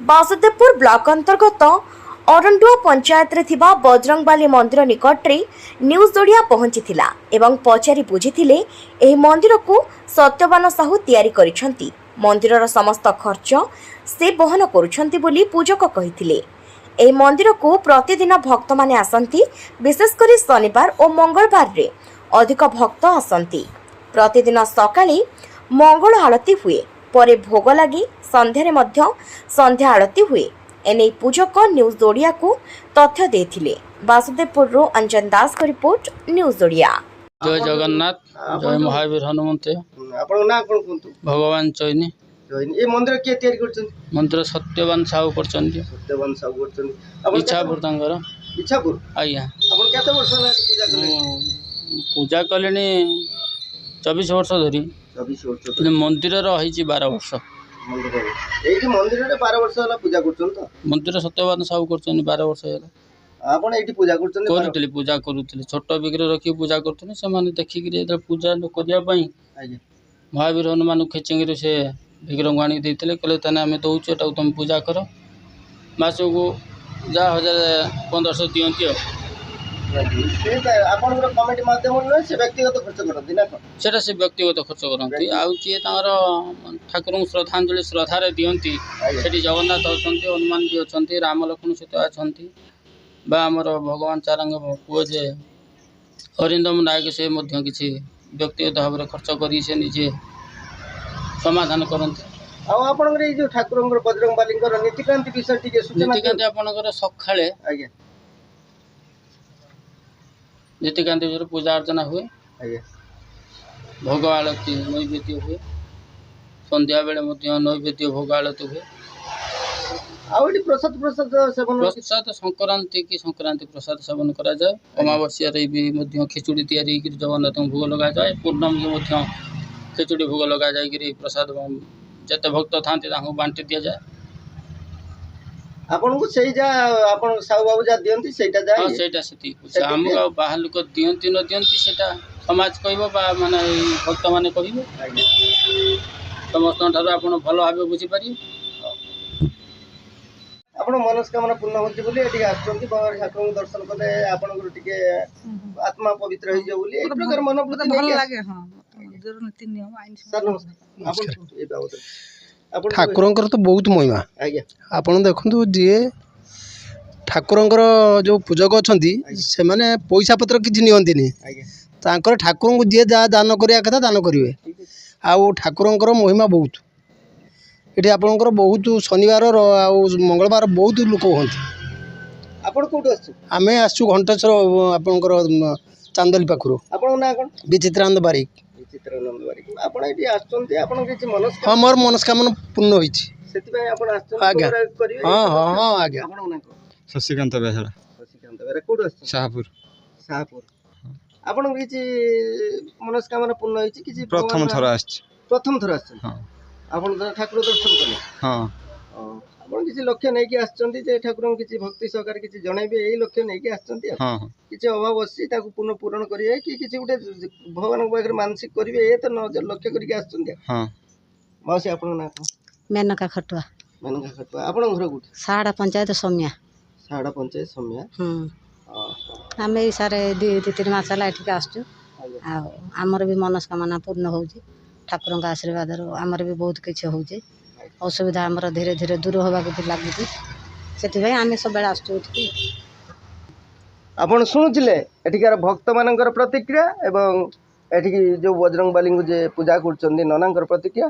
Basudevpur block अंतर्गत अरंडुआ पंचायत रे थिबा बजरंगबाली मंदिर निकट रे न्यूज ओडिया पहुंची एवं पचारि बुझीथिले एही मंदिर को सत्यवान साहू तैयारी करिसंती। मंदिरर समस्त खर्च से बहन करुछंती बोली पूजक कहिथिले। एही मंदिर को प्रतिदिन भक्त माने आसंती, विशेषकर शनिवार और मंगलवार रे अधिक भक्त आसंती। प्रतिदिन सकाळे मंगल आरती हुए, परे भोग लगी संध्यारे मध्य संध्या आरती हुए। एने पूजक न्यूज ओडिया को तथ्य देथिले। बासुदेवपुर रो अंजन दास को रिपोर्ट न्यूज ओडिया। जय जगन्नाथ, जय महावीर हनुमंत। आपन ना कोन कोंतु भगवान चैनी ए मंदिर के तयारी करछन? मंदिर सत्यवान साहू करछन। सत्यवान साहू करछन। इच्छापुर तांगर इच्छापुर आज्ञा। आपन केते वर्ष होला पूजा करले? पूजा कलेनी 24 वर्ष धरी। 24 वर्ष मंदिर रही 12 वर्ष। मंदिर एई मंदिर रे 12 वर्ष होला पूजा करछन त? मंदिर सत्यवान साहू करछन 12 वर्ष होला। आपन एठी पूजा करछन? करथली पूजा करूथली, छोट विग्रह रखी पूजा करथली। से माने देखि कि पूजा करिया पई आज्ञा महावीर हनुमान खेचिंग से विग्रह आनी देते कहले ताने आम दौचु एटा तुम पूजा कर। मासक जा 1500 दियंती। आपन कमिटी माध्यम न से व्यक्तिगत खर्च करथि ना कोन? सेटा से व्यक्तिगत खर्च करती। आउ जी ठाकुर श्रद्धांजलि श्रद्धारे दियंती। सेठी जगन्नाथ अछंती, हनुमान भी अछंती, राम लक्ष्मण सीता अछंती, बा हमर भगवान चारंग पुओ जे अरिंदम नायक से मध्य किछि व्यक्तिगत भाव खर्च करी से निजे समाधान करते। आपन जो ठाकुर बजरंगबाली नीतिकांति विषय टिके सूचना नीतिकांति आपनकर सखाळे आज्ञा नीतिकांति विषय पूजा अर्चना हुए। आज्ञा भोग आलती नैवेद्य हुए। संध्या बेले मध्य नैवेद्य भोग आलती हुए। आउडी प्रसाद प्रसाद सेवन प्रसाद संक्रांति की संक्रांति प्रसाद सेवन करा जाए। अमावस्या रे भी मध्य खिचुड़ी तैयारी कर जगन्नाथ भोग लगा जाए। पूर्णमी मध्य खिचुड़ी भोग लगा जाए कि प्रसाद जते भक्त थांती तांको बांटी दिया जाए। आपन को सही जा आपन साहू बाबू जा दियंती सेटा जा? हां सेटा सेती हमको बाहर लोक दियंती न दियंती सेटा समाज कहबो बा माने भक्त माने कहिबो। समस्त ठारो आपन भलो भाबे बुझी पारी। आपन मनस्कामना पूर्ण होती बोली एठी आछंती बाबा ठाकुर दर्शन कले आपन को टिके आत्मा पवित्र होई जे बोली एक प्रकार मन प्रति भल लागे। हां जरूर नीति नियम आइन सर नमस्कार। आपन ए बाबत आपन ठाकुरंकर तो बहुत महिमा। आज्ञा आपन देखंतु जे ठाकुरंकर जो पूजक अछंती से माने पैसा पत्र किछि नियंतिनी। आज्ञा तांकर ठाकुरन को जे जा दान करिया कथा दान करिवे। आ ठाकुरंकर महिमा बहुत एठी आपनकर बहुत शनिवार आ मंगलवार बहुत लोक होंती। आपन कोठो आछो? आमे आसु घंटेश्वर आपनकर चांदली पाखरो। आपन ना कोन? विचित्रानंद बारिक। चित्रानंद बारिक आपन एठी आछंती आपन किछि मनस्कामना? हां मोर मनस्कामना पूर्ण होईछि। सेति पय आपन आछंती आज्ञा करिवे? हां हां हां आज्ञा। आपन ना कोन? शशिकांत बेहरा शशिकांत बेहरा कोठो आछो? शाहपुर। शाहपुर आपन किछि मनस्कामना पूर्ण होईछि किछि? प्रथम थर आछि। प्रथम थर आछन? हां आपन ठाकुर दर्शन कले? हां आपन किछि लक्ष्य नै कि आछंती जे ठाकुरन किछि भक्ति सहकार किछि जणैबे एई लक्ष्य नै कि आछंती? हां किछि अभाव अछि ताकू पूर्ण करिवे कि किछि उठे भगवान पाखरे मानसिक करिवे ए त लक्ष्य करिके आछंती? हां मासी आपन ना कोन? मेनका खटुआ मेनका खटुआ आपन घर कोठी? साड़ा पंचायत सौम्या। साड़ा पंचायत सौम्या। आमे सारे 2-3 मास ला एठिक आसछु। आ हमर भी मनस्कामना पूर्ण होउछि। ठाकुरन का आशीर्वाद रो हमर भी बहुत किछ होउछि। असुविधा हमर धीरे धीरे दूर होबा को लागुछि। सेति भाई आमे सब बेला आसछु एठिक। आपन सुनुथिले एठिकार भक्त मानकर प्रतिक्रिया एवं एठिक जो बजरंगबाली जे पूजा करछन्दी ननांकर प्रतिक्रिया।